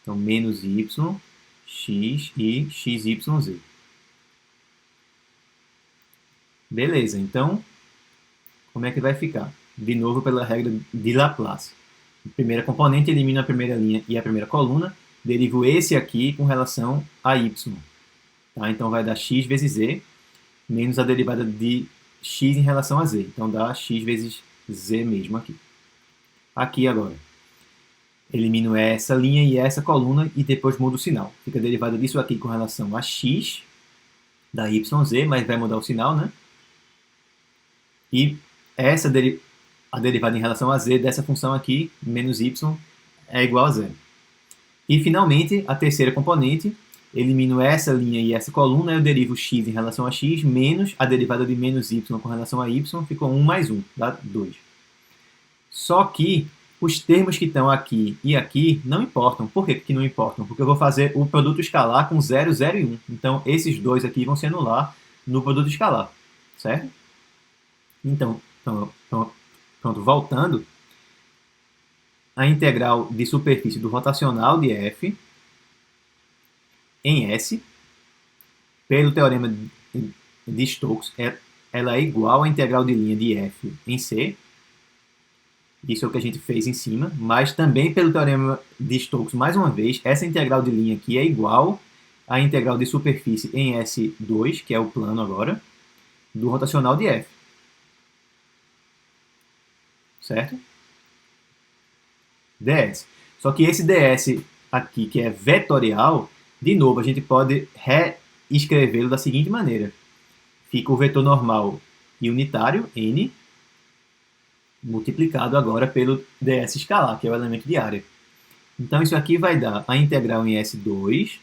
Então, menos y, x e xyz. Beleza, então, como é que vai ficar? De novo, pela regra de Laplace. A primeira componente elimina a primeira linha e a primeira coluna, derivo esse aqui com relação a y. Tá? Então, vai dar x vezes z, menos a derivada de x em relação a z. Então, dá x vezes z mesmo aqui. Aqui agora, elimino essa linha e essa coluna e depois mudo o sinal. Fica a derivada disso aqui com relação a x da yz, mas vai mudar o sinal, né? E a derivada em relação a z dessa função aqui, menos y, é igual a zero. E, finalmente, a terceira componente, elimino essa linha e essa coluna, eu derivo x em relação a x, menos a derivada de menos y com relação a y, ficou 1 mais 1, dá 2. Só que os termos que estão aqui e aqui não importam. Por que não importam? Porque eu vou fazer o produto escalar com 0, 0 e 1. Então, esses dois aqui vão se anular no produto escalar, certo? Então, pronto, voltando, a integral de superfície do rotacional de f em S, pelo teorema de Stokes, ela é igual à integral de linha de f em C. Isso é o que a gente fez em cima, mas também pelo teorema de Stokes, mais uma vez, essa integral de linha aqui é igual à integral de superfície em S2, que é o plano agora, do rotacional de f. Certo? ds. Só que esse ds aqui, que é vetorial, de novo, a gente pode reescrevê-lo da seguinte maneira. Fica o vetor normal e unitário, n, multiplicado agora pelo ds escalar, que é o elemento de área. Então, isso aqui vai dar a integral em S2,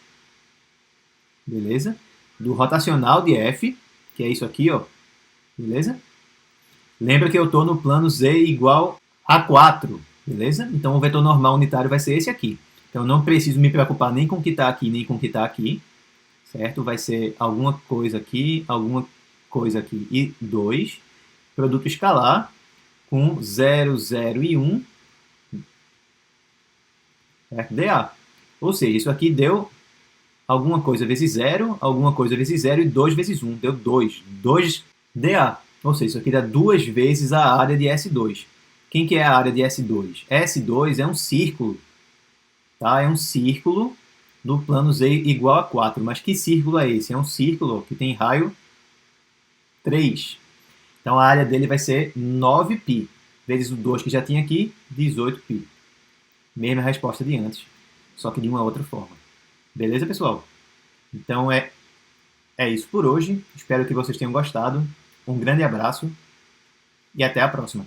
beleza? Do rotacional de f, que é isso aqui, ó, beleza? Lembra que eu estou no plano z igual a 4, beleza? Então, o vetor normal unitário vai ser esse aqui. Então, não preciso me preocupar nem com o que está aqui, nem com o que está aqui, certo? Vai ser alguma coisa aqui e 2, produto escalar, com 0, 0 e 1, certo? dA. Ou seja, isso aqui deu alguma coisa vezes 0, alguma coisa vezes 0 e 2 vezes 1. Deu 2. 2dA. Ou seja, isso aqui dá 2 vezes a área de S2. Quem que é a área de S2? S2 é um círculo. Tá? É um círculo do plano Z igual a 4. Mas que círculo é esse? É um círculo que tem raio 3. Então a área dele vai ser 9π. Vezes o 2 que já tinha aqui, 18π. Mesma resposta de antes, só que de uma outra forma. Beleza, pessoal? Então é isso por hoje. Espero que vocês tenham gostado. Um grande abraço e até a próxima.